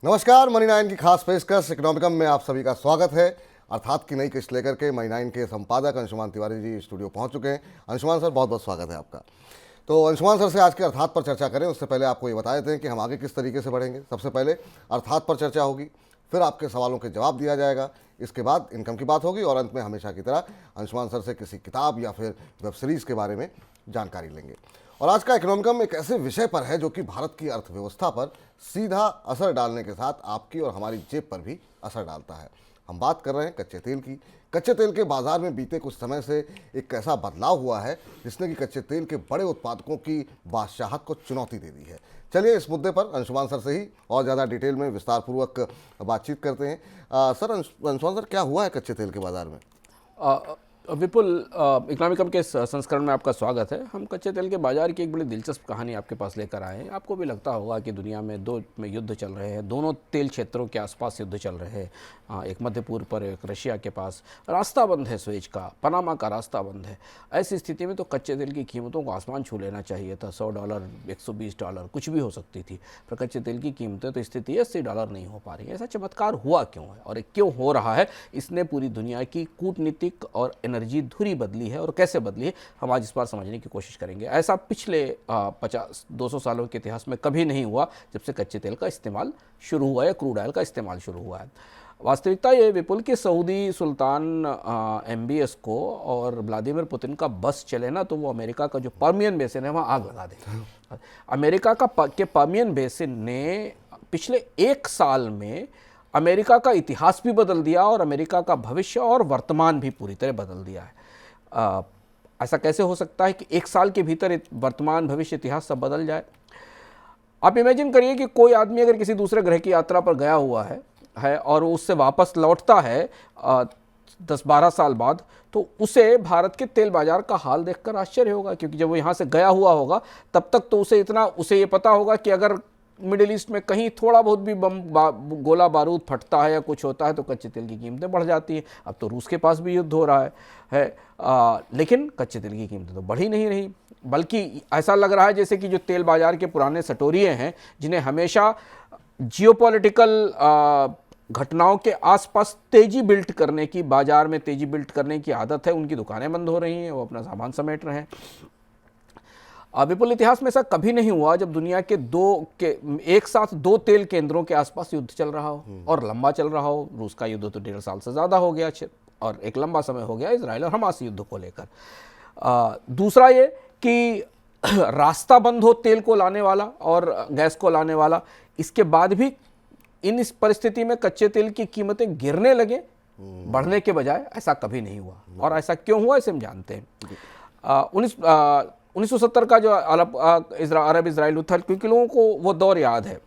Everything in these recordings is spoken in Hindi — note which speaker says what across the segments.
Speaker 1: नमस्कार, मनी नाइन की खास पेशकश इकोनॉमिकम में आप सभी का स्वागत है। अर्थात की नई किस्त लेकर के मनी नाइन के संपादक अंशुमान तिवारी जी स्टूडियो पहुंच चुके हैं। अंशुमान सर, बहुत बहुत स्वागत है आपका। तो अंशुमान सर से आज के अर्थात पर चर्चा करें उससे पहले आपको ये बता देते हैं कि हम आगे किस तरीके से बढ़ेंगे। सबसे पहले अर्थात पर चर्चा होगी, फिर आपके सवालों के जवाब दिया जाएगा, इसके बाद इनकम की बात होगी और अंत में हमेशा की तरह अंशुमान सर से किसी किताब या फिर वेब सीरीज़ के बारे में जानकारी लेंगे। और आज का इकोनॉमिकम एक ऐसे विषय पर है जो कि भारत की अर्थव्यवस्था पर सीधा असर डालने के साथ आपकी और हमारी जेब पर भी असर डालता है। हम बात कर रहे हैं कच्चे तेल की। कच्चे तेल के बाजार में बीते कुछ समय से एक ऐसा बदलाव हुआ है जिसने कि कच्चे तेल के बड़े उत्पादकों की बादशाहत को चुनौती दे दी है। चलिए इस मुद्दे पर अंशुमान सर से ही और ज़्यादा डिटेल में विस्तारपूर्वक बातचीत करते हैं। सर, अंशुमान सर, क्या हुआ है कच्चे तेल के बाजार में?
Speaker 2: विपुल, इकोनॉमिकम के संस्करण में आपका स्वागत है। हम कच्चे तेल के बाज़ार की एक बड़ी दिलचस्प कहानी आपके पास लेकर आए हैं। आपको भी लगता होगा कि दुनिया में दो में युद्ध चल रहे हैं, दोनों तेल क्षेत्रों के आसपास युद्ध चल रहे हैं। एक मध्य पूर्व पर, एक रशिया के पास। रास्ता बंद है स्वेज का, पनामा का रास्ता बंद है। ऐसी स्थिति में तो कच्चे तेल की कीमतों को आसमान छू लेना चाहिए था। $100, $120 कुछ भी हो सकती थी, पर कच्चे तेल की कीमतें तो स्थिति $80 नहीं हो पा रही है। ऐसा चमत्कार हुआ क्यों है और क्यों हो रहा है? इसने पूरी दुनिया की कूटनीतिक और एनर्जी धुरी बदली है और कैसे बदली है, हम आज इस बार समझने की कोशिश करेंगे। ऐसा पिछले 50-200 सालों के इतिहास में कभी नहीं हुआ जब से कच्चे तेल का इस्तेमाल शुरू हुआ है, क्रूड ऑयल का इस्तेमाल शुरू हुआ है। वास्तविकता ये विपुल कि सऊदी सुल्तान MBS को और व्लादिमीर पुतिन का बस चले ना, तो वो अमेरिका का जो पर्मियन बेसिन है वहाँ आग लगा देगा। अमेरिका के पर्मियन बेसिन ने पिछले 1 साल में अमेरिका का इतिहास भी बदल दिया और अमेरिका का भविष्य और वर्तमान भी पूरी तरह बदल दिया है। ऐसा कैसे हो सकता है कि 1 साल के भीतर वर्तमान भविष्य इतिहास सब बदल जाए? आप इमेजिन करिए कि कोई आदमी अगर किसी दूसरे ग्रह की यात्रा पर गया हुआ है और उससे वापस लौटता है 10-12 साल बाद, तो उसे भारत के तेल बाजार का हाल देखकर आश्चर्य होगा, क्योंकि जब वो यहाँ से गया हुआ होगा तब तक तो उसे ये पता होगा कि अगर मिडिल ईस्ट में कहीं थोड़ा बहुत भी गोला बारूद फटता है या कुछ होता है तो कच्चे तेल की कीमतें बढ़ जाती हैं। अब तो रूस के पास भी युद्ध हो रहा है लेकिन कच्चे तेल की कीमतें तो बढ़ ही नहीं रही, बल्कि ऐसा लग रहा है जैसे कि जो तेल बाजार के पुराने सटोरिये हैं, जिन्हें हमेशा जियोपॉलिटिकल घटनाओं के आसपास तेजी बिल्ट करने की, बाजार में तेजी बिल्ट करने की आदत है, उनकी दुकानें बंद हो रही हैं, वो अपना सामान समेट रहे हैं। विपुल, इतिहास में ऐसा कभी नहीं हुआ जब दुनिया के एक साथ 2 तेल केंद्रों के आसपास युद्ध चल रहा हो और लंबा चल रहा हो। रूस का युद्ध तो 1.5 साल से ज़्यादा हो गया और एक लंबा समय हो गया इजराइल और हमास युद्ध को लेकर। दूसरा ये कि रास्ता बंद हो तेल को लाने वाला और गैस को लाने वाला, इसके बाद भी इस परिस्थिति में कच्चे तेल की कीमतें गिरने लगे बढ़ने के बजाय, ऐसा कभी नहीं हुआ। और ऐसा क्यों हुआ इसे हम जानते हैं। 1970 का जो अरब इजराइल युद्ध था, क्योंकि लोगों को वो दौर याद है।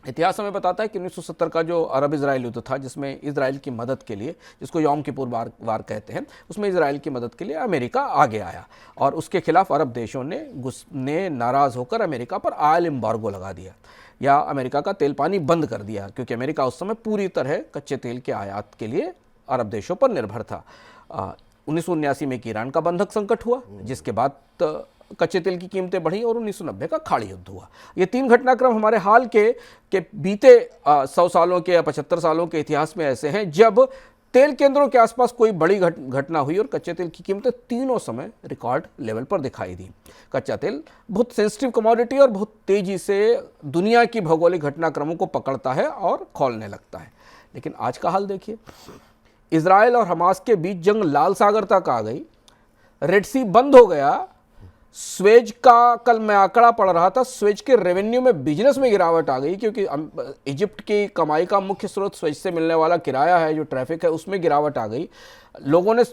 Speaker 2: इतिहास हमें बताता है कि 1970 का जो अरब इजराइल युद्ध था, जिसमें इजराइल की मदद के लिए, जिसको यौम किपुर वार कहते हैं, उसमें इजराइल की मदद के लिए अमेरिका आगे आया और उसके खिलाफ अरब देशों ने नाराज़ होकर अमेरिका पर ऑयल एम्बार्गो लगा दिया या अमेरिका का तेल पानी बंद कर दिया, क्योंकि अमेरिका उस समय पूरी तरह कच्चे तेल के आयात के लिए अरब देशों पर निर्भर था। 1979 में ईरान का बंधक संकट हुआ, जिसके बाद कच्चे तेल की कीमतें बढ़ी और 1990 का खाड़ी युद्ध हुआ। ये 3 घटनाक्रम हमारे हाल के बीते 100 सालों के या 75 सालों के इतिहास में ऐसे हैं जब तेल केंद्रों के आसपास कोई बड़ी घटना हुई और कच्चे तेल की कीमतें तीनों समय रिकॉर्ड लेवल पर दिखाई दी। कच्चा तेल बहुत सेंसिटिव कमोडिटी और बहुत तेजी से दुनिया की भौगोलिक घटनाक्रमों को पकड़ता है और खोलने लगता है। लेकिन आज का हाल देखिए, इजराइल और हमास के बीच जंग लाल सागर तक आ गई, रेड सी बंद हो गया, स्वेज का कल मैं आंकड़ा पढ़ रहा था, स्वेज के रेवेन्यू में, बिजनेस में गिरावट आ गई, क्योंकि इजिप्ट की कमाई का मुख्य स्रोत स्वेज से मिलने वाला किराया है, जो ट्रैफिक है, उसमें गिरावट आ गई। लोगों ने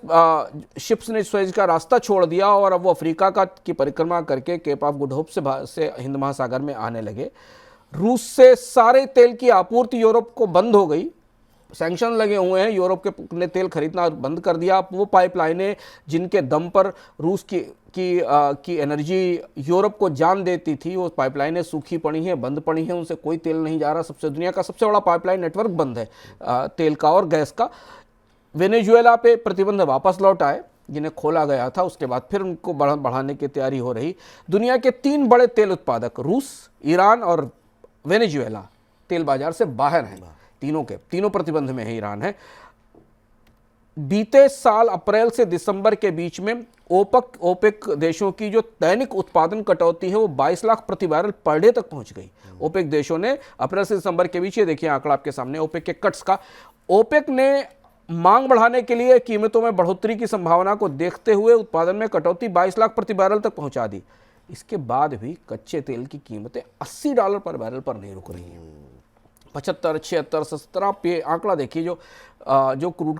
Speaker 2: शिप्स ने स्वेज का रास्ता छोड़ दिया और अब वो अफ्रीका की परिक्रमा करके केप ऑफ गुड होप से हिंद महासागर में आने लगे। रूस से सारे तेल की आपूर्ति यूरोप को बंद हो गई, सैंक्शन लगे हुए हैं, यूरोप ने तेल खरीदना बंद कर दिया। वो पाइपलाइनें जिनके दम पर रूस की एनर्जी यूरोप को जान देती थी, वो पाइपलाइनें सूखी पड़ी हैं, बंद पड़ी हैं, उनसे कोई तेल नहीं जा रहा। दुनिया का सबसे बड़ा पाइपलाइन नेटवर्क बंद है तेल का और गैस का। वेनेजुएला पे प्रतिबंध वापस लौट आए, जिन्हें खोला गया था, उसके बाद फिर उनको बढ़ाने की तैयारी हो रही। दुनिया के 3 बड़े तेल उत्पादक रूस, ईरान और वेनेजुएला तेल बाजार से बाहर हैं, तीनों प्रतिबंध में है ईरान है। बीते साल अप्रैल से दिसंबर के बीच में ओपेक देशों की जो दैनिक उत्पादन कटौती है वो 22 लाख प्रति बैरल पर डे तक पहुंच गई। ओपेक देशों ने अप्रैल से दिसंबर के बीच, ये देखिए आंकड़ा आपके सामने ओपेक के कट्स का, ओपेक ने मांग बढ़ाने के लिए कीमतों में बढ़ोतरी की संभावना को देखते हुए उत्पादन में कटौती 22 लाख प्रति बैरल तक पहुंचा दी। इसके बाद भी कच्चे तेल की कीमतें $80 पर बैरल पर नहीं रुक रही हैं। 75, 76, 70, आप ये आंकड़ा देखिए जो क्रूड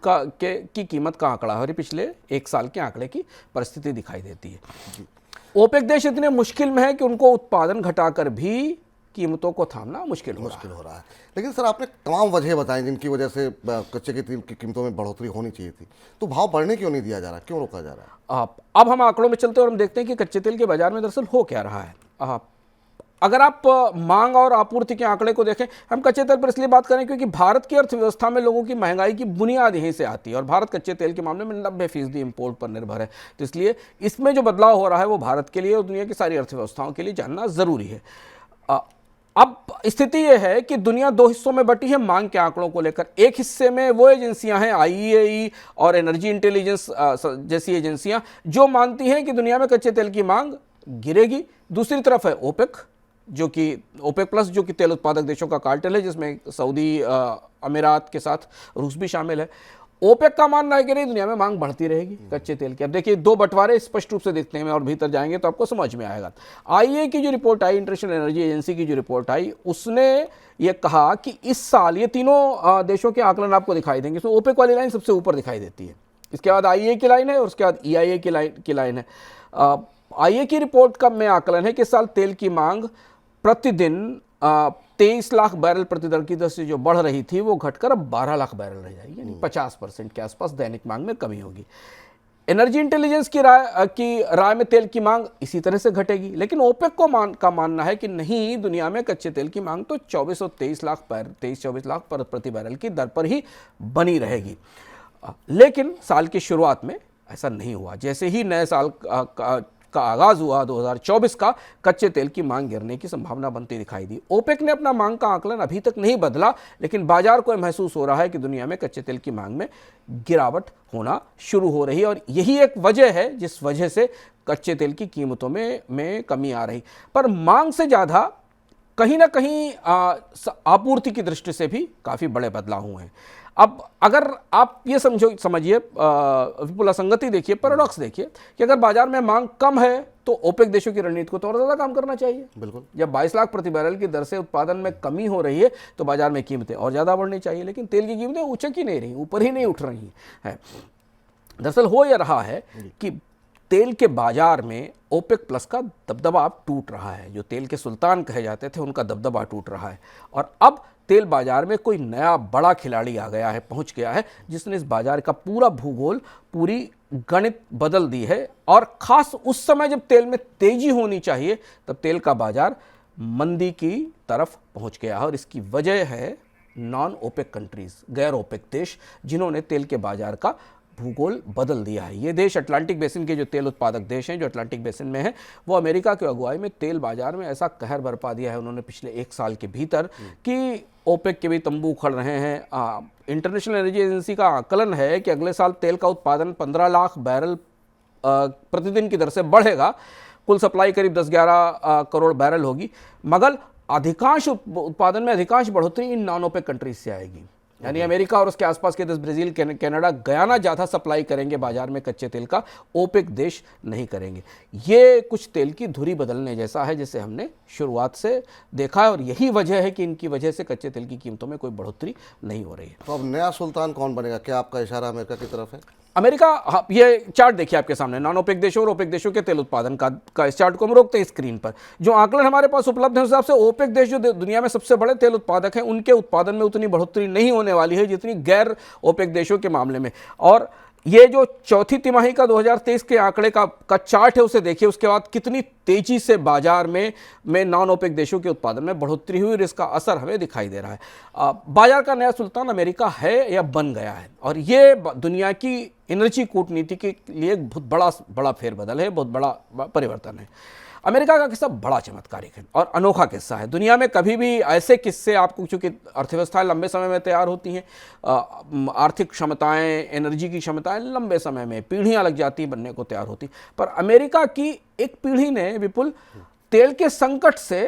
Speaker 2: की कीमत का आंकड़ा है और पिछले एक साल के आंकड़े की परिस्थिति दिखाई देती है। ओपेक देश इतने मुश्किल में है कि उनको उत्पादन घटाकर भी कीमतों को थामना मुश्किल हो रहा है।
Speaker 1: लेकिन सर, आपने तमाम वजह बताई जिनकी वजह से कच्चे के तेल की कीमतों में बढ़ोतरी होनी चाहिए थी, तो भाव बढ़ने क्यों नहीं दिया जा रहा, क्यों रोका जा रहा है?
Speaker 2: अब हम आंकड़ों में चलते हैं और हम देखते हैं कि कच्चे तेल के बाजार में दरअसल हो क्या रहा है। अगर आप मांग और आपूर्ति के आंकड़े को देखें, हम कच्चे तेल पर इसलिए बात करें क्योंकि भारत की अर्थव्यवस्था में लोगों की महंगाई की बुनियाद यहीं से आती है और भारत कच्चे तेल के मामले में 90% इंपोर्ट पर निर्भर है। तो इसलिए इसमें जो बदलाव हो रहा है वो भारत के लिए और दुनिया की सारी अर्थव्यवस्थाओं के लिए जानना जरूरी है। अब स्थिति यह है कि दुनिया दो हिस्सों में बटी है मांग के आंकड़ों को लेकर। एक हिस्से में वो एजेंसियां हैं, IEA और एनर्जी इंटेलिजेंस जैसी एजेंसियां, जो मानती हैं कि दुनिया में कच्चे तेल की मांग गिरेगी। दूसरी तरफ है ओपेक, जो कि ओपेक प्लस, जो कि तेल उत्पादक देशों का कार्टेल है, जिसमें सऊदी अमीरात के साथ रूस भी शामिल है। ओपेक का मानना है कि नहीं, दुनिया में मांग बढ़ती रहेगी कच्चे तेल की। अब देखिए दो बंटवारे स्पष्ट रूप से देखते हैं और भीतर जाएंगे तो आपको समझ में आएगा। IEA की जो रिपोर्ट आई, इंटरनेशनल एनर्जी एजेंसी की जो रिपोर्ट आई, उसने ये कहा कि इस साल ये तीनों देशों के आकलन आपको दिखाई देंगे। इसमें ओपेक वाली लाइन सबसे ऊपर दिखाई देती है, इसके बाद IEA की लाइन है और उसके बाद EIA की लाइन है। IEA की रिपोर्ट का में आकलन है कि इस साल तेल की मांग प्रतिदिन 23 लाख बैरल प्रति दर से जो बढ़ रही थी वो घटकर अब 12 लाख बैरल रह जाएगी, यानी 50% के आसपास दैनिक मांग में कमी होगी। एनर्जी इंटेलिजेंस की राय में तेल की मांग इसी तरह से घटेगी, लेकिन ओपेक का मानना है कि नहीं, दुनिया में कच्चे तेल की मांग तो 24 लाख प्रति बैरल की दर पर ही बनी रहेगी। लेकिन साल की शुरुआत में ऐसा नहीं हुआ। जैसे ही नए साल का आगाज हुआ 2024 का, कच्चे तेल की मांग गिरने की संभावना बनती दिखाई दी। ओपेक ने अपना मांग का आकलन अभी तक नहीं बदला, लेकिन बाजार को महसूस हो रहा है कि दुनिया में कच्चे तेल की मांग में गिरावट होना शुरू हो रही है और यही एक वजह है जिस वजह से कच्चे तेल की कीमतों में कमी आ रही। पर मांग से ज़्यादा कहीं ना कहीं आपूर्ति की दृष्टि से भी काफ़ी बड़े बदलाव हुए हैं। अब अगर आप ये समझिए विपुल असंगति देखिए, पैराडॉक्स देखिए कि अगर बाजार में मांग कम है तो ओपेक देशों की रणनीति को तो और ज़्यादा काम करना चाहिए।
Speaker 1: बिल्कुल।
Speaker 2: जब 22 लाख प्रति बैरल की दर से उत्पादन में कमी हो रही है तो बाजार में कीमतें और ज़्यादा बढ़नी चाहिए, लेकिन तेल की कीमतें उछक ही नहीं रही, ऊपर ही नहीं उठ रही हैं। दरअसल हो यह रहा है कि तेल के बाजार में ओपेक प्लस का दबदबा अब टूट रहा है। जो तेल के सुल्तान कहे जाते थे उनका दबदबा टूट रहा है और अब तेल बाजार में कोई नया बड़ा खिलाड़ी आ गया है, पहुंच गया है, जिसने इस बाजार का पूरा भूगोल, पूरी गणित बदल दी है। और खास उस समय जब तेल में तेजी होनी चाहिए तब तेल का बाजार मंदी की तरफ पहुंच गया है और इसकी वजह है नॉन ओपेक कंट्रीज, गैर ओपेक देश, जिन्होंने तेल के बाजार का भूगोल बदल दिया है। ये देश अटलांटिक बेसिन के जो तेल उत्पादक देश हैं, जो अटलांटिक बेसिन में हैं, वो अमेरिका की अगुवाई में तेल बाजार में ऐसा कहर बरपा दिया है उन्होंने पिछले एक साल के भीतर कि ओपेक के भी तंबू उखड़ रहे हैं। इंटरनेशनल एनर्जी एजेंसी का आकलन है कि अगले साल तेल का उत्पादन 15 लाख बैरल प्रतिदिन की दर से बढ़ेगा। कुल सप्लाई करीब 10-11 करोड़ बैरल होगी, मगर अधिकांश उत्पादन में अधिकांश बढ़ोतरी इन नॉन ओपेक कंट्रीज से आएगी। यानी अमेरिका और उसके आसपास के देश, ब्राजील, कनाडा, गयाना ज़्यादा सप्लाई करेंगे बाजार में कच्चे तेल का, ओपेक देश नहीं करेंगे। ये कुछ तेल की धुरी बदलने जैसा है जिसे हमने शुरुआत से देखा है और यही वजह है कि इनकी वजह से कच्चे तेल की कीमतों में कोई बढ़ोतरी नहीं हो रही है।
Speaker 1: तो अब नया सुल्तान कौन बनेगा? क्या आपका इशारा अमेरिका की तरफ है?
Speaker 2: अमेरिका, ये चार्ट देखिए आपके सामने, नॉन ओपेक देशों और ओपेक देशों के तेल उत्पादन का इस चार्ट को हम रोकते हैं स्क्रीन पर। जो आंकलन हमारे पास उपलब्ध है उस हिसाब से ओपेक देश जो दुनिया में सबसे बड़े तेल उत्पादक हैं, उनके उत्पादन में उतनी बढ़ोतरी नहीं होने वाली है जितनी गैर ओपेक देशों के मामले में। और ये जो चौथी तिमाही का 2023 के आंकड़े का चार्ट है उसे देखिए, उसके बाद कितनी तेजी से बाजार में नॉन ओपेक देशों के उत्पादन में बढ़ोतरी हुई और इसका असर हमें दिखाई दे रहा है। बाजार का नया सुल्तान अमेरिका है या बन गया है और ये दुनिया की एनर्जी कूटनीति के लिए एक बहुत बड़ा फेरबदल है, बहुत बड़ा परिवर्तन है। अमेरिका का किस्सा बड़ा चमत्कारिक है और अनोखा किस्सा है। दुनिया में कभी भी ऐसे किस्से आपको, चूंकि अर्थव्यवस्थाएं लंबे समय में तैयार होती हैं, आर्थिक क्षमताएं, एनर्जी की क्षमताएं लंबे समय में पीढ़ियां लग जाती हैं बनने को तैयार होती, पर अमेरिका की एक पीढ़ी ने विपुल तेल के संकट से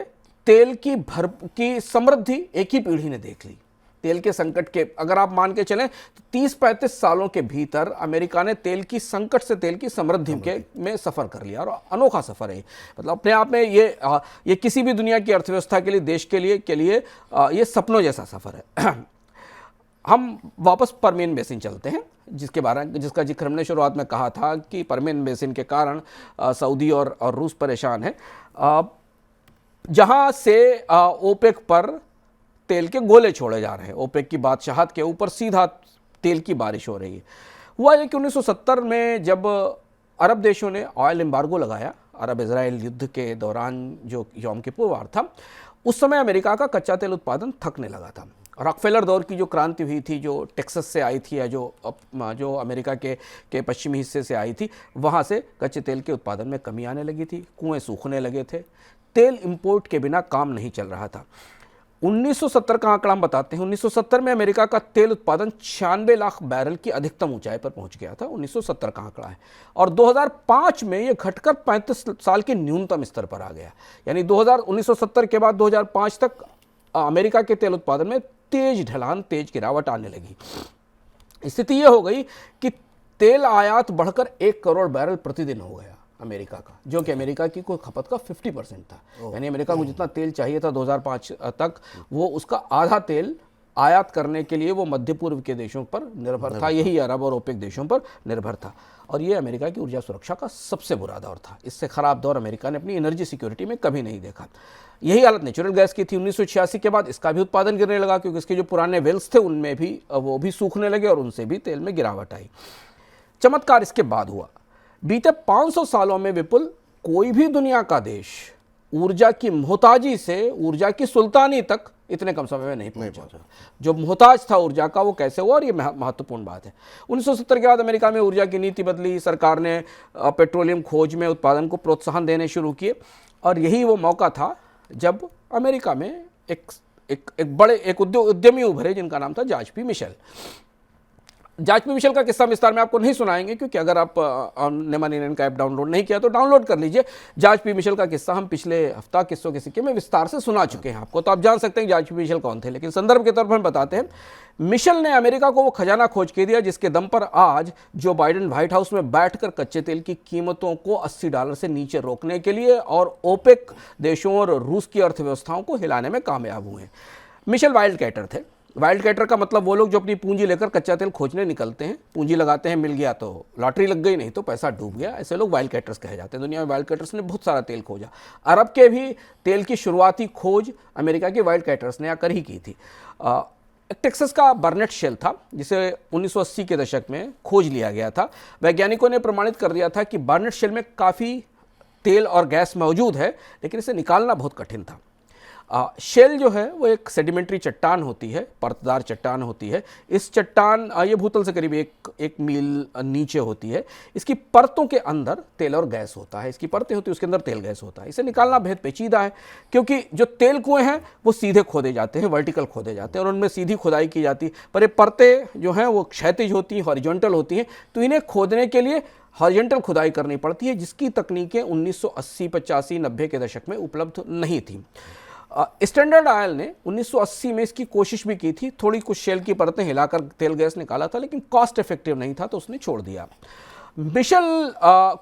Speaker 2: तेल की समृद्धि एक ही पीढ़ी ने देख ली। तेल के संकट के अगर आप मान के चलें तो 30-35 सालों के भीतर अमेरिका ने तेल की संकट से तेल की समृद्धि में सफर कर लिया, और अनोखा सफर है। मतलब अपने आप में ये किसी भी दुनिया की अर्थव्यवस्था के लिए, देश के लिए ये सपनों जैसा सफर है। हम वापस परमियन बेसिन चलते हैं, जिसका जिक्र हमने शुरुआत में कहा था कि परमियन बेसिन के कारण सऊदी और रूस परेशान है, जहां से ओपेक पर तेल के गोले छोड़े जा रहे हैं। ओपेक की बादशाहत के ऊपर सीधा तेल की बारिश हो रही है। हुआ ये कि 1970 में जब अरब देशों ने ऑयल एम्बार्गो लगाया, अरब इजराइल युद्ध के दौरान जो यौम किपुर वार था, उस समय अमेरिका का कच्चा तेल उत्पादन थकने लगा था। रॉकफेलर दौर की जो क्रांति हुई थी, जो टेक्सास से आई थी या जो अमेरिका के पश्चिमी हिस्से से आई थी, वहाँ से कच्चे तेल के उत्पादन में कमी आने लगी थी, कुएँ सूखने लगे थे, तेल इंपोर्ट के बिना काम नहीं चल रहा था। 1970 का आंकड़ा हम बताते हैं। 1970 में अमेरिका का तेल उत्पादन 96 लाख बैरल की अधिकतम ऊंचाई पर पहुंच गया था। 1970 का आंकड़ा है, और 2005 में यह घटकर 35 साल के न्यूनतम स्तर पर आ गया। यानी 1970 के बाद 2005 तक अमेरिका के तेल उत्पादन में तेज गिरावट आने लगी। स्थिति यह हो गई कि तेल आयात बढ़कर 1 करोड़ बैरल प्रतिदिन हो गया अमेरिका का, जो कि अमेरिका की कुल खपत का 50% था। यानी अमेरिका को जितना तेल चाहिए था 2005 तक, वो उसका आधा तेल आयात करने के लिए वो मध्य पूर्व के देशों पर निर्भर था, यही अरब और ओपेक देशों पर निर्भर था। और ये अमेरिका की ऊर्जा सुरक्षा का सबसे बुरा दौर था। इससे खराब दौर अमेरिका ने अपनी एनर्जी सिक्योरिटी में कभी नहीं देखा। यही हालत नेचुरल गैस की थी। 1986 के बाद इसका भी उत्पादन गिरने लगा, क्योंकि इसके जो पुराने वेल्स थे उनमें भी वो भी सूखने लगे और उनसे भी तेल में गिरावट आई। चमत्कार इसके बाद हुआ। बीते 500 सालों में विपुल कोई भी दुनिया का देश ऊर्जा की मोहताजी से ऊर्जा की सुल्तानी तक इतने कम समय में नहीं पहुंचा। जो मोहताज था ऊर्जा का, वो कैसे हुआ, और ये महत्वपूर्ण बात है। 1970 के बाद अमेरिका में ऊर्जा की नीति बदली, सरकार ने पेट्रोलियम खोज में उत्पादन को प्रोत्साहन देने शुरू किए, और यही वो मौका था जब अमेरिका में एक उद्यमी उभरे जिनका नाम था George P Mitchell. George P Mitchell का किस्सा विस्तार में आपको नहीं सुनाएंगे, क्योंकि अगर आप नेमान इंडियन का ऐप डाउनलोड नहीं किया तो डाउनलोड कर लीजिए। जॉर्ज पी मिशेल का किस्सा हम पिछले हफ्ता किस्सों के सिक्के में विस्तार से सुना चुके हैं आपको, तो आप जान सकते हैं जॉर्ज पी मिशेल कौन थे। लेकिन संदर्भ के तौर पर हम बताते हैं, मिशेल ने अमेरिका को वो खजाना खोज के दिया जिसके दम पर आज जो बाइडेन व्हाइट हाउस में बैठकर कच्चे तेल की कीमतों को $80 से नीचे रोकने के लिए और ओपेक देशों और रूस की अर्थव्यवस्थाओं को हिलाने में कामयाब हुए। मिशेल वाइल्ड कैटर थे। वाइल्ड कैटर का मतलब वो लोग जो अपनी पूंजी लेकर कच्चा तेल खोजने निकलते हैं, पूंजी लगाते हैं, मिल गया तो लॉटरी लग गई, नहीं तो पैसा डूब गया, ऐसे लोग वाइल्ड कैटर्स कहे जाते हैं। दुनिया में वाइल्ड कैटर्स ने बहुत सारा तेल खोजा। अरब के भी तेल की शुरुआती खोज अमेरिका के वाइल्ड कैटर्स ने आकर ही की थी। टेक्सास का बर्नेट शेल था, जिसे 1980 के दशक में खोज लिया गया था। वैज्ञानिकों ने प्रमाणित कर दिया था कि बर्नेट शेल में काफ़ी तेल और गैस मौजूद है, लेकिन इसे निकालना बहुत कठिन था। शेल जो है वो एक सेडिमेंट्री चट्टान होती है, परतदार चट्टान होती है। इस चट्टान ये भूतल से करीब एक मील नीचे होती है। इसकी परतों के अंदर तेल और गैस होता है। इसकी परतें होती है, उसके अंदर तेल गैस होता है। इसे निकालना बेहद पेचीदा है, क्योंकि जो तेल कुएं हैं वो सीधे खोदे जाते हैं, वर्टिकल खोदे जाते हैं, और उनमें सीधी खुदाई की जाती है। पर ये परतें जो हैं वो क्षैतिज होती हैं, हॉरिजॉन्टल होती हैं, तो इन्हें खोदने के लिए हॉरिजॉन्टल खुदाई करनी पड़ती है, जिसकी तकनीकें 1980, 85, 90 के दशक में उपलब्ध नहीं थी। स्टैंडर्ड ऑयल ने 1980 में इसकी कोशिश भी की थी, थोड़ी कुछ शेल की परतें हिलाकर तेल गैस निकाला था, लेकिन कॉस्ट इफेक्टिव नहीं था, तो उसने छोड़ दिया। मिशेल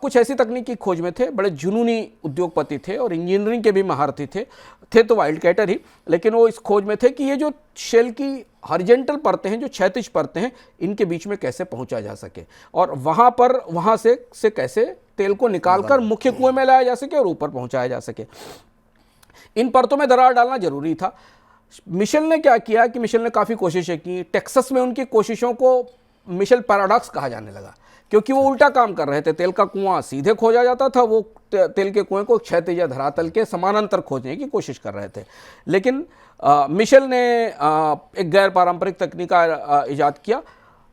Speaker 2: कुछ ऐसी तकनीक की खोज में थे, बड़े जुनूनी उद्योगपति थे और इंजीनियरिंग के भी महारथी थे तो वाइल्ड कैटर ही, लेकिन वो इस खोज में थे कि ये जो शेल की हॉरिजॉन्टल परतें हैं, जो क्षैतिज परतें हैं, इनके बीच में कैसे पहुंचा जा सके, और वहां से कैसे तेल को निकालकर मुख्य कुएं में लाया जा सके और ऊपर पहुंचाया जा सके। इन परतों में दरार डालना जरूरी था। मिशेल ने क्या किया कि मिशेल ने काफ़ी कोशिशें की। टेक्सास में उनकी कोशिशों को मिशेल पैराडॉक्स कहा जाने लगा, क्योंकि वो उल्टा काम कर रहे थे। तेल का कुआं सीधे खोजा जाता था, वो तेल के कुएं को क्षैतिज या धरातल के समानांतर खोजने की कोशिश कर रहे थे। लेकिन मिशेल ने एक गैर पारंपरिक तकनीक का इजाद किया,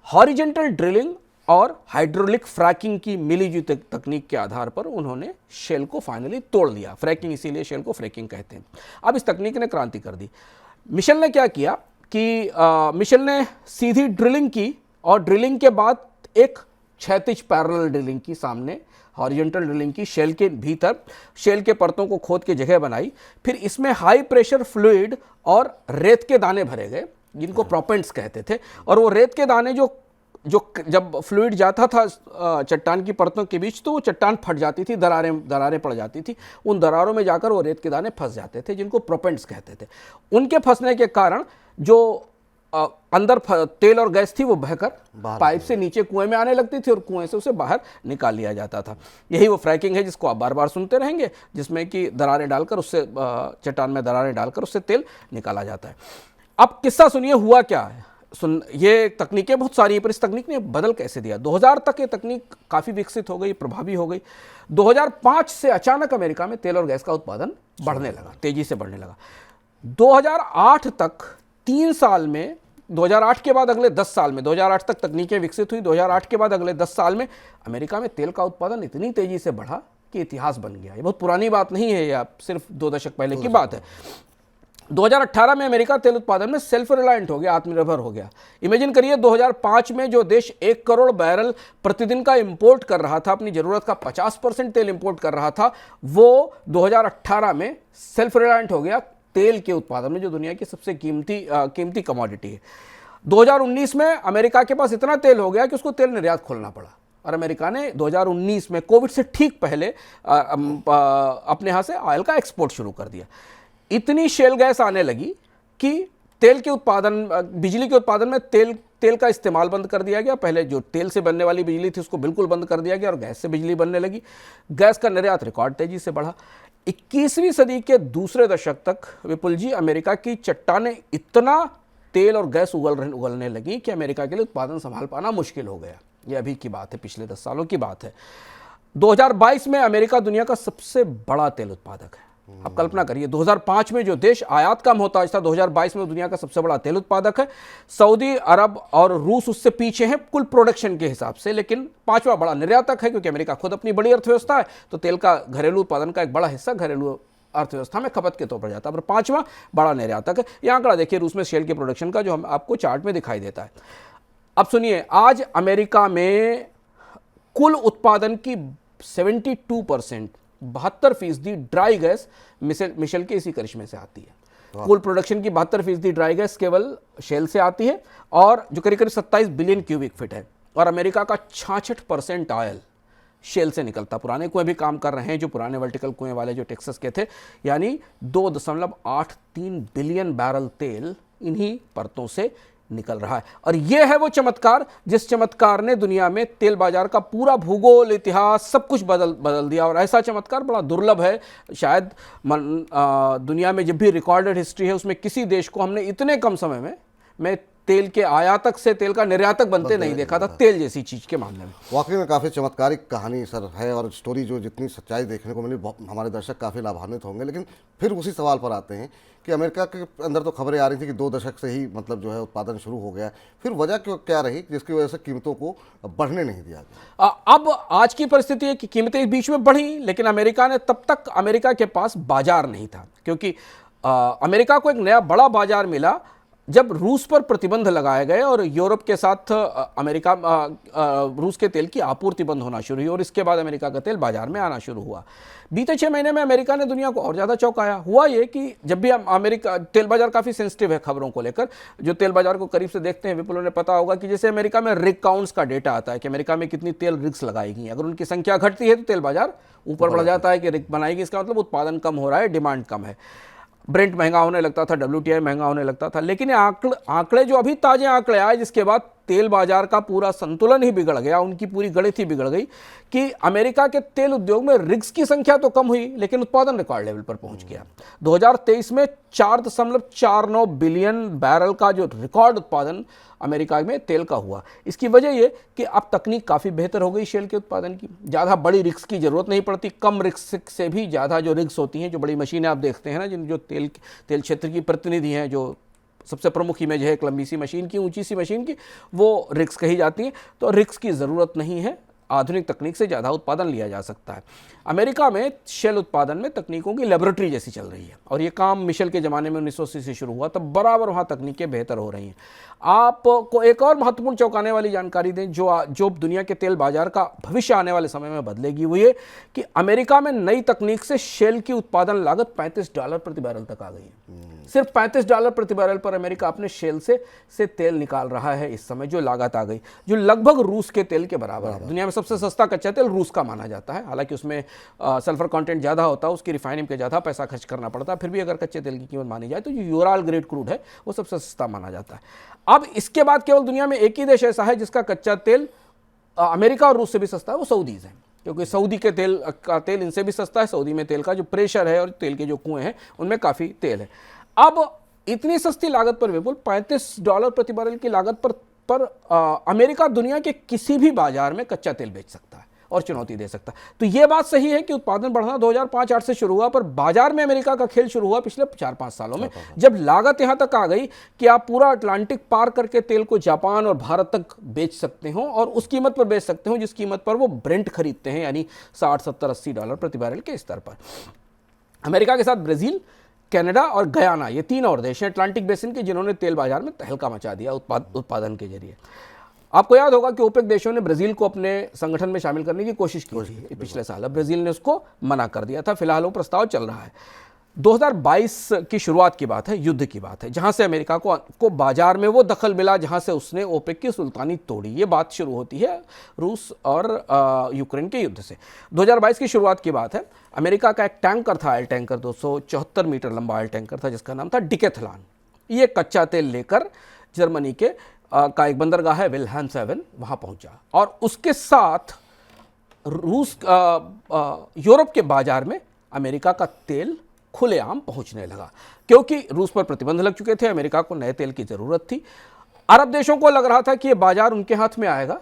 Speaker 2: हॉरिजॉन्टल ड्रिलिंग और हाइड्रोलिक फ्रैकिंग की मिली जुली तकनीक के आधार पर उन्होंने शेल को फाइनली तोड़ दिया। फ्रैकिंग, इसीलिए शेल को फ्रैकिंग कहते हैं। अब इस तकनीक ने क्रांति कर दी। मिशेल ने क्या किया कि मिशेल ने सीधी ड्रिलिंग की और ड्रिलिंग के बाद एक क्षैतिज पैरेलल ड्रिलिंग की, सामने हॉरिजॉन्टल ड्रिलिंग की, शेल के भीतर शेल के परतों को खोद के जगह बनाई। फिर इसमें हाई प्रेशर फ्लूइड और रेत के दाने भरे गए, जिनको प्रोपेंट्स कहते थे। और वो रेत के दाने जो जब फ्लूइड जाता था चट्टान की परतों के बीच, तो वो चट्टान फट जाती थी, दरारें पड़ जाती थी। उन दरारों में जाकर वो रेत के दाने फंस जाते थे, जिनको प्रोपेंट्स कहते थे। उनके फंसने के कारण जो अंदर तेल और गैस थी वो बहकर पाइप से नीचे कुएं में आने लगती थी और कुएं से उसे बाहर निकाल लिया जाता था। यही वो फ्रैकिंग है जिसको आप बार बार सुनते रहेंगे, जिसमें कि दरारें डालकर उससे चट्टान में दरारें डालकर उससे तेल निकाला जाता है। अब किस्सा सुनिए, हुआ क्या है। ये तकनीकें बहुत सारी हैं, पर इस तकनीक ने बदल कैसे दिया। 2000 तक ये तकनीक काफ़ी विकसित हो गई, प्रभावी हो गई। 2005 से अचानक अमेरिका में तेल और गैस का उत्पादन बढ़ने लगा, तेजी से बढ़ने लगा। 2008 तक 3 साल में, 2008 के बाद अगले 10 साल में, 2008 तक तकनीकें विकसित हुई, 2008 के बाद अगले 10 साल में अमेरिका में तेल का उत्पादन इतनी तेजी से बढ़ा कि इतिहास बन गया। ये बहुत पुरानी बात नहीं है, या सिर्फ 2 दशक पहले की बात है। 2018 में अमेरिका तेल उत्पादन में सेल्फ रिलायंट हो गया, आत्मनिर्भर हो गया। इमेजिन करिए, 2005 में जो देश 1 करोड़ बैरल प्रतिदिन का इंपोर्ट कर रहा था, अपनी जरूरत का 50% तेल इंपोर्ट कर रहा था, वो 2018 में सेल्फ रिलायंट हो गया तेल के उत्पादन में, जो दुनिया की सबसे कीमती कमोडिटी है। 2019 में अमेरिका के पास इतना तेल हो गया कि उसको तेल निर्यात खोलना पड़ा, और अमेरिका ने 2019 में कोविड से ठीक पहले अपने यहाँ से ऑयल का एक्सपोर्ट शुरू कर दिया। इतनी शेल गैस आने लगी कि तेल के उत्पादन, बिजली के उत्पादन में तेल का इस्तेमाल बंद कर दिया गया। पहले जो तेल से बनने वाली बिजली थी उसको बिल्कुल बंद कर दिया गया और गैस से बिजली बनने लगी। गैस का निर्यात रिकॉर्ड तेजी से बढ़ा। 21वीं सदी के दूसरे दशक तक विपुल जी, अमेरिका की चट्टानें इतना तेल और गैस उगलने लगी कि अमेरिका के लिए उत्पादन संभाल पाना मुश्किल हो गया। ये अभी की बात है, पिछले 10 सालों की बात है। 2022 में अमेरिका दुनिया का सबसे बड़ा तेल उत्पादक है। आप कल्पना करिए, 2005 में जो देश आयात का मोहताज था, 2022 में दुनिया का सबसे बड़ा तेल उत्पादक है। सऊदी अरब और रूस उससे पीछे हैं कुल प्रोडक्शन के हिसाब से, लेकिन 5वां बड़ा निर्यातक है, क्योंकि अमेरिका खुद अपनी बड़ी अर्थव्यवस्था है, तो तेल का घरेलू उत्पादन का एक बड़ा हिस्सा घरेलू अर्थव्यवस्था में खपत के तौर पर जाता है, पर 5वां बड़ा निर्यातक है। यह आंकड़ा देखिए रूस में शेल के प्रोडक्शन का, जो हम आपको चार्ट में दिखाई देता है। अब सुनिए, आज अमेरिका में कुल उत्पादन की 72%, 72% ड्राई गैस मिशेल के इसी करिश्मे से आती है। कुल प्रोडक्शन की 72% ड्राई गैस केवल शेल से आती है, और जो करीब 27 बिलियन क्यूबिक फीट है। और अमेरिका का 66% ऑयल शेल से निकलता। पुराने कुएं भी काम कर रहे हैं, जो पुराने वर्टिकल कुएं वाले जो टेक्सास के थे, यानी 2.83 बिलियन बैरल तेल इन्हीं परतों से निकल रहा है। और यह है वो चमत्कार, जिस चमत्कार ने दुनिया में तेल बाजार का पूरा भूगोल, इतिहास, सब कुछ बदल दिया। और ऐसा चमत्कार बड़ा दुर्लभ है। शायद दुनिया में जब भी रिकॉर्डेड हिस्ट्री है, उसमें किसी देश को हमने इतने कम समय में तेल के आयातक से तेल का निर्यातक बनते नहीं देखा था, तेल जैसी चीज के मामले में।
Speaker 1: वाकई में काफ़ी चमत्कारिक कहानी सर है, और स्टोरी जो जितनी सच्चाई देखने को मिली, हमारे दर्शक काफ़ी लाभान्वित होंगे। लेकिन फिर उसी सवाल पर आते हैं कि अमेरिका के अंदर तो खबरें आ रही थी कि 2 दशक से ही मतलब जो है उत्पादन शुरू हो गया, फिर वजह क्या रही जिसकी वजह से कीमतों को बढ़ने नहीं दिया गया?
Speaker 2: अब आज की परिस्थिति है कि कीमतें बीच में बढ़ी, लेकिन अमेरिका ने, तब तक अमेरिका के पास बाजार नहीं था, क्योंकि अमेरिका को एक नया बड़ा बाजार मिला जब रूस पर प्रतिबंध लगाए गए और यूरोप के साथ अमेरिका रूस के तेल की आपूर्ति बंद होना शुरू हुई, और इसके बाद अमेरिका का तेल बाजार में आना शुरू हुआ। बीते 6 महीने में अमेरिका ने दुनिया को और ज़्यादा चौंकाया। हुआ ये कि जब भी अमेरिका, तेल बाजार काफ़ी सेंसिटिव है खबरों को लेकर, जो तेल बाजार को करीब से देखते हैं विपुल, उन्हें पता होगा कि जैसे अमेरिका में रिग काउंट्स का डेटा आता है कि अमेरिका में कितनी तेल रिग्स लगाई गई, अगर उनकी संख्या घटती है तो तेल बाजार ऊपर बढ़ जाता है कि रिग बनाएगी, इसका मतलब उत्पादन कम हो रहा है, डिमांड कम है। ब्रेंट महंगा होने लगता था, WTI महंगा होने लगता था। लेकिन ये आंकड़े जो अभी ताजे आंकड़े आए, जिसके बाद तेल बाजार का पूरा संतुलन ही बिगड़ गया, उनकी पूरी गणित ही बिगड़ गई कि अमेरिका के तेल उद्योग में रिग्स की संख्या तो कम हुई, लेकिन उत्पादन रिकॉर्ड लेवल पर पहुंच गया। 2023 में 4.49 बिलियन बैरल का जो रिकॉर्ड उत्पादन अमेरिका में तेल का हुआ। इसकी वजह यह कि अब तकनीक काफ़ी बेहतर हो गई शेल के उत्पादन की, ज़्यादा बड़ी रिग्स की ज़रूरत नहीं पड़ती, कम रिग्स से भी ज़्यादा जो रिग्स होती हैं, जो बड़ी मशीनें आप देखते हैं ना, जिन जो तेल क्षेत्र की प्रतिनिधि हैं, जो सबसे प्रमुख इमेज है एक लंबी सी मशीन की, ऊंची सी मशीन की, वो रिग्स कही जाती है। तो रिग्स की ज़रूरत नहीं है, आधुनिक तकनीक से ज़्यादा उत्पादन लिया जा सकता है। अमेरिका में शेल उत्पादन में तकनीकों की लेबोरेटरी जैसी चल रही है, और ये काम मिशेल के ज़माने में 1980 से शुरू हुआ, तब बराबर वहाँ तकनीकें बेहतर हो रही हैं। आपको एक और महत्वपूर्ण चौंकाने वाली जानकारी दें जो दुनिया के तेल बाजार का भविष्य आने वाले समय में बदलेगी, वो ये कि अमेरिका में नई तकनीक से शेल की उत्पादन लागत $35 प्रति बैरल तक आ गई है। सिर्फ $35 प्रति बैरल पर अमेरिका अपने शेल से तेल निकाल रहा है इस समय, जो लागत आ गई, जो लगभग रूस के तेल के बराबर है। दुनिया में सबसे सस्ता कच्चा तेल रूस का माना जाता है, हालांकि उसमें सल्फर कंटेंट ज़्यादा होता है, उसकी रिफाइनिंग पे ज़्यादा पैसा खर्च करना पड़ता है। फिर भी अगर कच्चे तेल की कीमत मानी जाए तो जो यूराल ग्रेड क्रूड है वो सबसे सस्ता माना जाता है। अब इसके बाद केवल दुनिया में एक ही देश ऐसा है जिसका कच्चा तेल अमेरिका और रूस से भी सस्ता है, वो सऊदीज़ है, क्योंकि सऊदी के तेल का तेल इनसे भी सस्ता है। सऊदी में तेल का जो प्रेशर है और तेल के जो कुएँ हैं उनमें काफ़ी तेल है। अब इतनी सस्ती लागत पर विपुल $35 प्रति बैरल की लागत पर अमेरिका दुनिया के किसी भी बाजार में कच्चा तेल बेच सकता है और चुनौती दे सकता है। तो ये बात सही है कि उत्पादन बढ़ना 2005-08 से शुरू हुआ, पर बाजार में अमेरिका का खेल शुरू हुआ पिछले 4-5 सालों में, जब लागत यहां तक आ गई कि आप पूरा अटलांटिक पार करके तेल को जापान और भारत तक बेच सकते हो, और उस कीमत पर बेच सकते हो जिस कीमत पर वो ब्रेंट खरीदते हैं, यानी $60-70-80 प्रति बैरल के स्तर पर। अमेरिका के साथ ब्राजील, कनाडा और गयाना, ये 3 और देश हैं अटलांटिक बेसिन के जिन्होंने तेल बाजार में तहलका मचा दिया उत्पादन के जरिए। आपको याद होगा कि ओपेक देशों ने ब्राजील को अपने संगठन में शामिल करने की कोशिश की थी पिछले साल, अब ब्राजील ने उसको मना कर दिया था। फिलहाल वो प्रस्ताव चल रहा है। 2022 की शुरुआत की बात है, युद्ध की बात है, जहां से अमेरिका को बाजार में वो दखल मिला जहां से उसने ओपेक की सुल्तानी तोड़ी। ये बात शुरू होती है रूस और यूक्रेन के युद्ध से। 2022 की शुरुआत की बात है। अमेरिका का एक टैंकर था, ऑयल टैंकर, 274 मीटर लंबा ऑयल टैंकर था, जिसका नाम था डिकेथलॉन। ये कच्चा तेल लेकर जर्मनी के का एक बंदरगाह है विल्हेम्सहेवन, वहां पहुंचा, और उसके साथ रूस यूरोप के बाजार में अमेरिका का तेल खुलेआम पहुंचने लगा, क्योंकि रूस पर प्रतिबंध लग चुके थे। अमेरिका को नए तेल की जरूरत थी। अरब देशों को लग रहा था कि यह बाजार उनके हाथ में आएगा,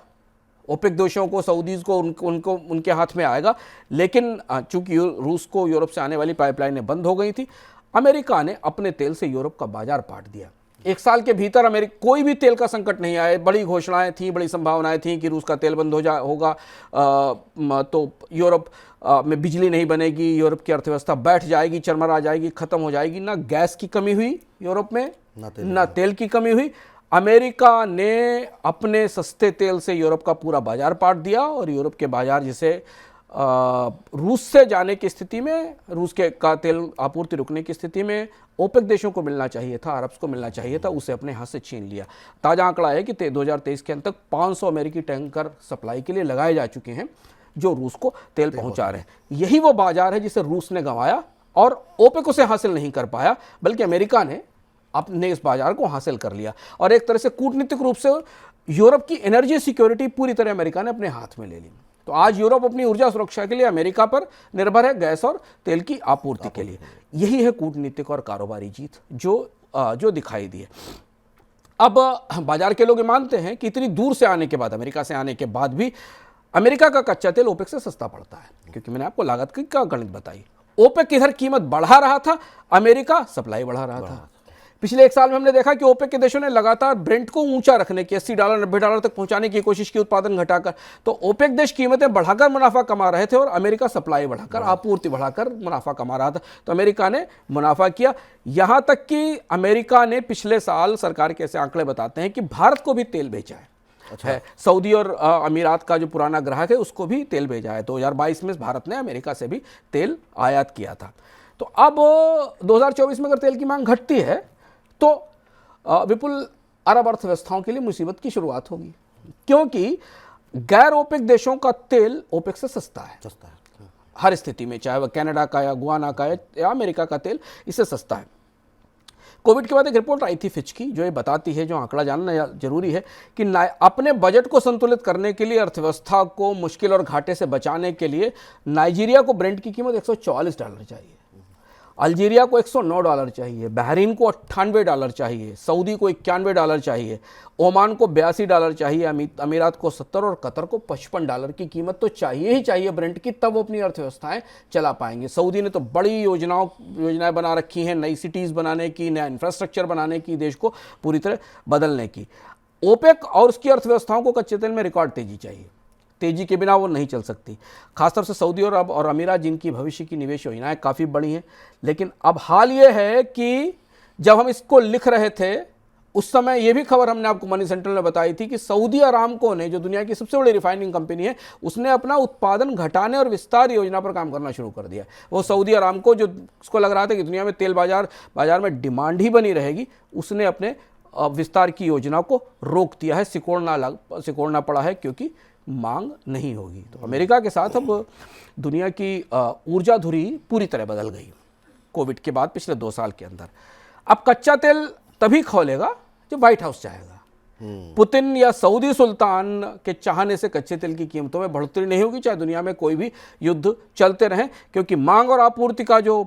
Speaker 2: ओपेक देशों को, सऊदीज को, उनके हाथ में आएगा। लेकिन चूंकि रूस को यूरोप से आने वाली पाइपलाइनें बंद हो गई थी, अमेरिका ने अपने तेल से यूरोप का बाजार पाट दिया। 1 साल के भीतर अमेरिका कोई भी तेल का संकट नहीं आया। बड़ी घोषणाएं थी, बड़ी संभावनाएं थी कि रूस का तेल बंद होगा तो यूरोप में बिजली नहीं बनेगी, यूरोप की अर्थव्यवस्था बैठ जाएगी, चरमरा जाएगी, खत्म हो जाएगी। ना गैस की कमी हुई यूरोप में, ना तेल की कमी हुई। अमेरिका ने अपने सस्ते तेल से यूरोप का पूरा बाजार पाट दिया, और यूरोप के बाजार जिसे रूस से जाने की स्थिति में, रूस के का तेल आपूर्ति रुकने की स्थिति में ओपेक देशों को मिलना चाहिए था, अरब को मिलना चाहिए था, उसे अपने हाथ से छीन लिया। ताज़ा आंकड़ा है कि 2023 के अंत तक 500 अमेरिकी टैंकर सप्लाई के लिए लगाए जा चुके हैं, जो रूस को तेल पहुंचा रहे हैं। यही वो बाजार है जिसे रूस ने गंवाया और ओपेक उसे हासिल नहीं कर पाया, बल्कि अमेरिका ने अपने इस बाजार को हासिल कर लिया। और एक तरह से कूटनीतिक रूप से यूरोप की एनर्जी सिक्योरिटी पूरी तरह अमेरिका ने अपने हाथ में ले ली। तो आज यूरोप अपनी ऊर्जा सुरक्षा के लिए अमेरिका पर निर्भर है, गैस और तेल की आपूर्ति के लिए। यही है कूटनीतिक और कारोबारी जीत जो दिखाई दी है। अब बाजार के लोग मानते हैं कि इतनी दूर से आने के बाद, अमेरिका से आने के बाद भी अमेरिका का कच्चा तेल ओपेक से सस्ता पड़ता है, क्योंकि मैंने आपको लागत की क्या गणित बताई। ओपेक इधर कीमत बढ़ा रहा था, अमेरिका सप्लाई बढ़ा रहा था। पिछले 1 साल में हमने देखा कि ओपेक के देशों ने लगातार ब्रेंट को ऊंचा रखने की, $80 $90 तक पहुंचाने की कोशिश की, उत्पादन घटाकर। तो ओपेक देश कीमतें बढ़ाकर मुनाफा कमा रहे थे और अमेरिका सप्लाई बढ़ाकर, आपूर्ति बढ़ाकर मुनाफा कमा रहा था। तो अमेरिका ने मुनाफा किया, यहां तक कि अमेरिका ने पिछले साल, सरकार के ऐसे आंकड़े बताते हैं कि भारत को भी तेल बेचा है। है सऊदी और अमीरात का जो पुराना ग्राहक है उसको भी तेल भेजा है। 2022 में भारत ने अमेरिका से भी तेल आयात किया था। तो अब 2024 में अगर तेल की मांग घटती है तो विपुल अरब अर्थव्यवस्थाओं के लिए मुसीबत की शुरुआत होगी, क्योंकि गैर ओपेक देशों का तेल ओपेक से सस्ता है हर स्थिति में, चाहे वह कनाडा का या गुआना का या अमेरिका का तेल इससे सस्ता है। कोविड के बाद एक रिपोर्ट आई थी फिच की, जो ये बताती है, जो आंकड़ा जानना जरूरी है, कि अपने बजट को संतुलित करने के लिए, अर्थव्यवस्था को मुश्किल और घाटे से बचाने के लिए नाइजीरिया को ब्रेंट की कीमत $144 चाहिए। अल्जीरिया को $109 चाहिए, बहरीन को $98 चाहिए, सऊदी को $91 चाहिए, ओमान को $82 चाहिए, अमीरात को 70 और कतर को $55 की कीमत तो चाहिए ही चाहिए ब्रेंट की, तब वो अपनी अर्थव्यवस्थाएं चला पाएंगे। सऊदी ने तो बड़ी योजनाएं बना रखी हैं, नई सिटीज़ बनाने की, नया इंफ्रास्ट्रक्चर बनाने की, देश को पूरी तरह बदलने की। ओपेक और उसकी अर्थव्यवस्थाओं को कच्चे तेल में रिकॉर्ड तेजी चाहिए, तेजी के बिना वो नहीं चल सकती। खासतौर से सऊदी और अरब और अमीरात, जिनकी भविष्य की निवेश योजनाएं काफ़ी बड़ी हैं। लेकिन अब हाल ये है कि जब हम इसको लिख रहे थे उस समय ये भी खबर हमने आपको मनी सेंट्रल में बताई थी कि सऊदी अरामको ने, जो दुनिया की सबसे बड़ी रिफाइनिंग कंपनी है, उसने अपना उत्पादन घटाने और विस्तार योजना पर काम करना शुरू कर दिया। वो सऊदी अरामको, जो उसको लग रहा था कि दुनिया में तेल बाजार में डिमांड ही बनी रहेगी, उसने अपने विस्तार की योजना को रोक दिया है, सिकोड़ना पड़ा है, क्योंकि मांग नहीं होगी। तो अमेरिका के साथ अब दुनिया की ऊर्जा धुरी पूरी तरह बदल गई कोविड के बाद पिछले 2 साल के अंदर। अब कच्चा तेल तभी खोलेगा जब व्हाइट हाउस चाहेगा। पुतिन या सऊदी सुल्तान के चाहने से कच्चे तेल की कीमतों में बढ़ोतरी नहीं होगी, चाहे दुनिया में कोई भी युद्ध चलते रहें, क्योंकि मांग और आपूर्ति का जो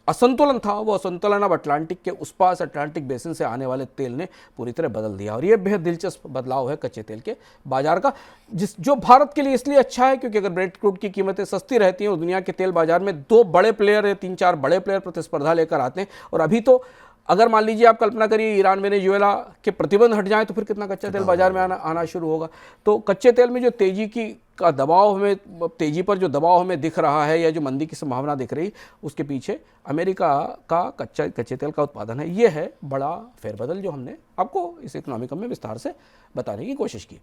Speaker 2: असंतुलन था, वो असंतुलन अब अटलांटिक के उस पास, अटलांटिक बेसिन से आने वाले तेल ने पूरी तरह बदल दिया। और ये बेहद दिलचस्प बदलाव है कच्चे तेल के बाजार का, जो भारत के लिए इसलिए अच्छा है क्योंकि अगर ब्रेंट क्रूड की कीमतें सस्ती रहती हैं और दुनिया के तेल बाजार में 2 बड़े प्लेयर या 3-4 बड़े प्लेयर प्रतिस्पर्धा लेकर आते हैं, और अभी तो अगर मान लीजिए आप कल्पना करिए ईरान वेनेजुएला के प्रतिबंध हट जाएं तो फिर कितना कच्चा तेल बाजार में आना शुरू होगा। तो कच्चे तेल में जो तेजी पर जो दबाव हमें दिख रहा है, या जो मंदी की संभावना दिख रही, उसके पीछे अमेरिका का कच्चे तेल का उत्पादन है। ये है बड़ा फेरबदल जो हमने आपको इस इकोनॉमिक में विस्तार से बताने की कोशिश की।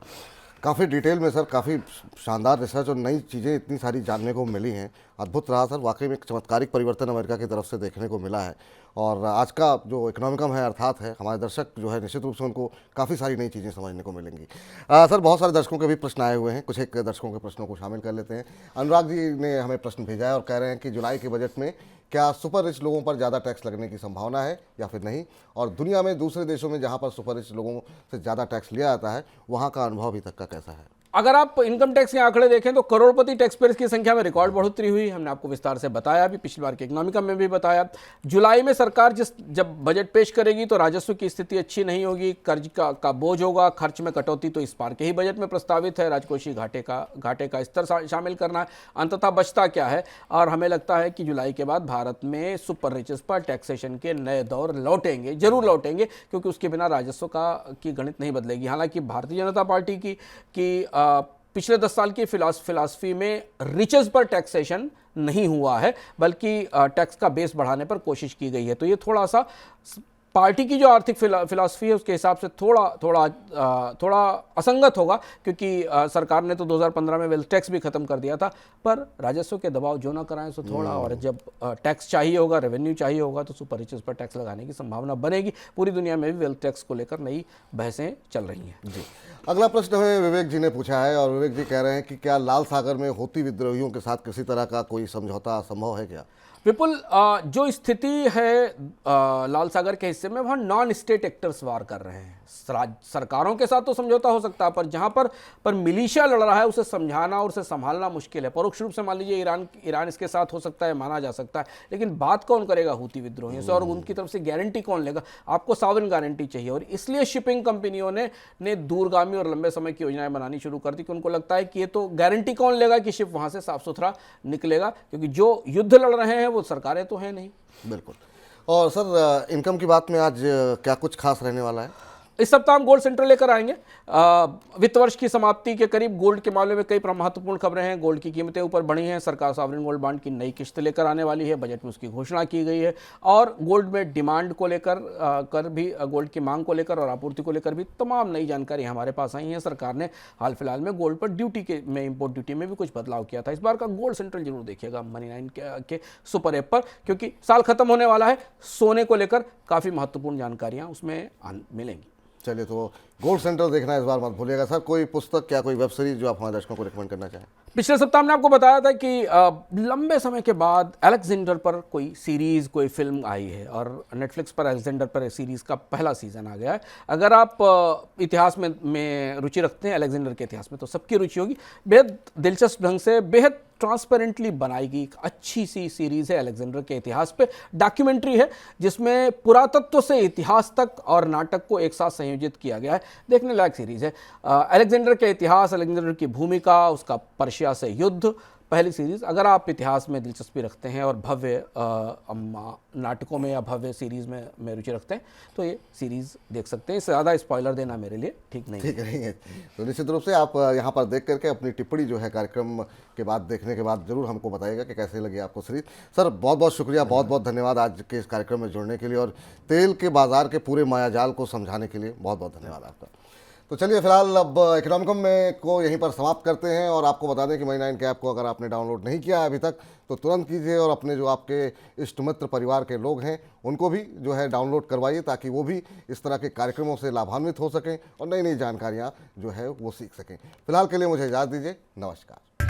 Speaker 1: काफ़ी डिटेल में सर, काफ़ी शानदार रिसर्च और नई चीज़ें इतनी सारी जानने को मिली हैं। अद्भुत रहा सर, वाकई में एक चमत्कारिक परिवर्तन अमेरिका की तरफ से देखने को मिला है। और आज का जो इकोनॉमिकम है, अर्थात है, हमारे दर्शक जो है निश्चित रूप से उनको काफ़ी सारी नई चीज़ें समझने को मिलेंगी। सर, बहुत सारे दर्शकों के भी प्रश्न आए हुए हैं, कुछ एक दर्शकों के प्रश्नों को शामिल कर लेते हैं। अनुराग जी ने हमें प्रश्न भेजा है और कह रहे हैं कि जुलाई के बजट में क्या सुपर रिच लोगों पर ज़्यादा टैक्स लगने की संभावना है या फिर नहीं, और दुनिया में दूसरे देशों में जहाँ पर सुपर रिच लोगों से ज़्यादा टैक्स लिया जाता है, वहाँ का अनुभव अभी तक का कैसा है?
Speaker 2: अगर आप इनकम टैक्स के आंकड़े देखें तो करोड़पति टैक्स पेयर्स की संख्या में रिकॉर्ड बढ़ोतरी हुई। हमने आपको विस्तार से बताया, अभी पिछली बार के इकोनॉमिकम में भी बताया। जुलाई में सरकार जब बजट पेश करेगी तो राजस्व की स्थिति अच्छी नहीं होगी, कर्ज का बोझ होगा, खर्च में कटौती तो इस बार के ही बजट में प्रस्तावित है, राजकोषीय घाटे का स्तर शामिल करना है। अंततः बचता क्या है? और हमें लगता है कि जुलाई के बाद भारत में सुपर रिचेस पर टैक्सेशन के नए दौर लौटेंगे, जरूर लौटेंगे, क्योंकि उसके बिना राजस्व की गणित नहीं बदलेगी। हालांकि भारतीय जनता पार्टी की पिछले 10 साल की फिलॉसफी में रिचेस पर टैक्सेशन नहीं हुआ है, बल्कि टैक्स का बेस बढ़ाने पर कोशिश की गई है। तो ये थोड़ा सा पार्टी की जो आर्थिक फिलॉसफी है उसके हिसाब से थोड़ा असंगत होगा, क्योंकि सरकार ने तो 2015 में वेल्थ टैक्स भी खत्म कर दिया था, पर राजस्व के दबाव जो ना कराएं सो थोड़ा, और जब टैक्स चाहिए होगा, रेवेन्यू चाहिए होगा, तो सुपर रिचेस पर टैक्स लगाने की संभावना बनेगी। पूरी दुनिया में भी वेल्थ टैक्स को लेकर नई बहसें चल रही हैं।
Speaker 1: जी, अगला प्रश्न हमें विवेक जी ने पूछा है, और विवेक जी कह रहे हैं कि क्या लाल सागर में हूती विद्रोहियों के साथ किसी तरह का कोई समझौता संभव है क्या?
Speaker 2: विपुल, जो स्थिति है लाल सागर के हिस्से में, वहाँ नॉन स्टेट एक्टर्स वार कर रहे हैं। सरकारों के साथ तो समझौता हो सकता है, पर जहाँ पर मिलिशिया लड़ रहा है उसे समझाना और उसे संभालना मुश्किल है। परोक्ष रूप से मान लीजिए ईरान इसके साथ हो सकता है, माना जा सकता है, लेकिन बात कौन करेगा हूती विद्रोहियों से, और उनकी तरफ से गारंटी कौन लेगा? आपको सॉवरेन गारंटी चाहिए, और इसलिए शिपिंग कंपनियों ने दूरगामी और लंबे समय की योजनाएं बनानी शुरू कर दी, कि उनको लगता है कि ये तो गारंटी कौन लेगा कि शिप वहाँ से साफ सुथरा निकलेगा, क्योंकि जो युद्ध लड़ रहे हैं वो सरकारें तो हैं नहीं।
Speaker 1: बिल्कुल। और सर, इनकम की बात में आज क्या कुछ खास रहने वाला है?
Speaker 2: इस सप्ताह हम गोल्ड सेंटर लेकर आएंगे। वित्त वर्ष की समाप्ति के करीब गोल्ड के मामले में कई महत्वपूर्ण खबरें हैं। गोल्ड की कीमतें ऊपर बढ़ी हैं, सरकार सॉवरेन गोल्ड बॉन्ड की नई किस्त लेकर आने वाली है, बजट में उसकी घोषणा की गई है, और गोल्ड में डिमांड को लेकर गोल्ड की मांग को लेकर और आपूर्ति को लेकर भी तमाम नई जानकारी हमारे पास आई है। सरकार ने हाल फिलहाल में गोल्ड पर इम्पोर्ट ड्यूटी में भी कुछ बदलाव किया था। इस बार का गोल्ड सेंट्रल जरूर देखिएगा मनी9 के सुपर ऐप पर, क्योंकि साल खत्म होने वाला है, सोने को लेकर काफ़ी महत्वपूर्ण जानकारियाँ उसमें मिलेंगी।
Speaker 1: चलिए, तो गोल्ड सेंटर देखना इस बार मत भूलिएगा सर। कोई पुस्तक या कोई वेब सीरीज जो आप हमारे दर्शकों को रिकमेंड करना चाहें?
Speaker 2: पिछले सप्ताह हमने आपको बताया था कि लंबे समय के बाद अलेक्जेंडर पर कोई सीरीज, कोई फिल्म आई है और नेटफ्लिक्स पर अलेक्जेंडर पर सीरीज का पहला सीजन आ गया है। अगर आप इतिहास में रुचि रखते हैं, अलेक्जेंडर के इतिहास में, तो सबकी रुचि होगी। बेहद दिलचस्प ढंग से, बेहद ट्रांसपेरेंटली बनाई गई एक अच्छी सी सीरीज है अलेक्जेंडर के इतिहास पे। डॉक्यूमेंट्री है जिसमें पुरातत्व से इतिहास तक और नाटक को एक साथ संयोजित किया गया है। देखने लायक सीरीज है। अलेक्जेंडर के इतिहास, अलेक्जेंडर की भूमिका, उसका पर्शिया से युद्ध, पहली सीरीज। अगर आप इतिहास में दिलचस्पी रखते हैं और भव्य नाटकों में या भव्य सीरीज में रुचि रखते हैं तो ये सीरीज देख सकते हैं। इससे ज़्यादा स्पॉइलर देना मेरे लिए ठीक नहीं
Speaker 1: है। तो निश्चित रूप से आप यहाँ पर देख करके अपनी टिप्पणी जो है कार्यक्रम के बाद, देखने के बाद जरूर हमको बताइएगा कि कैसे लगी आपको सीरीज। सर बहुत बहुत शुक्रिया, बहुत बहुत धन्यवाद आज के इस कार्यक्रम में जुड़ने के लिए और तेल के बाजार के पूरे मायाजाल को समझाने के लिए बहुत बहुत धन्यवाद आपका। तो चलिए फिलहाल अब इकोनॉमिकम में को यहीं पर समाप्त करते हैं और आपको बता दें कि मनी 9 के ऐप को अगर आपने डाउनलोड नहीं किया है अभी तक तो तुरंत कीजिए और अपने जो आपके इष्ट मित्र परिवार के लोग हैं उनको भी जो है डाउनलोड करवाइए ताकि वो भी इस तरह के कार्यक्रमों से लाभान्वित हो सकें और नई नई जानकारियाँ जो है वो सीख सकें। फिलहाल के लिए मुझे इजाज़त दीजिए, नमस्कार।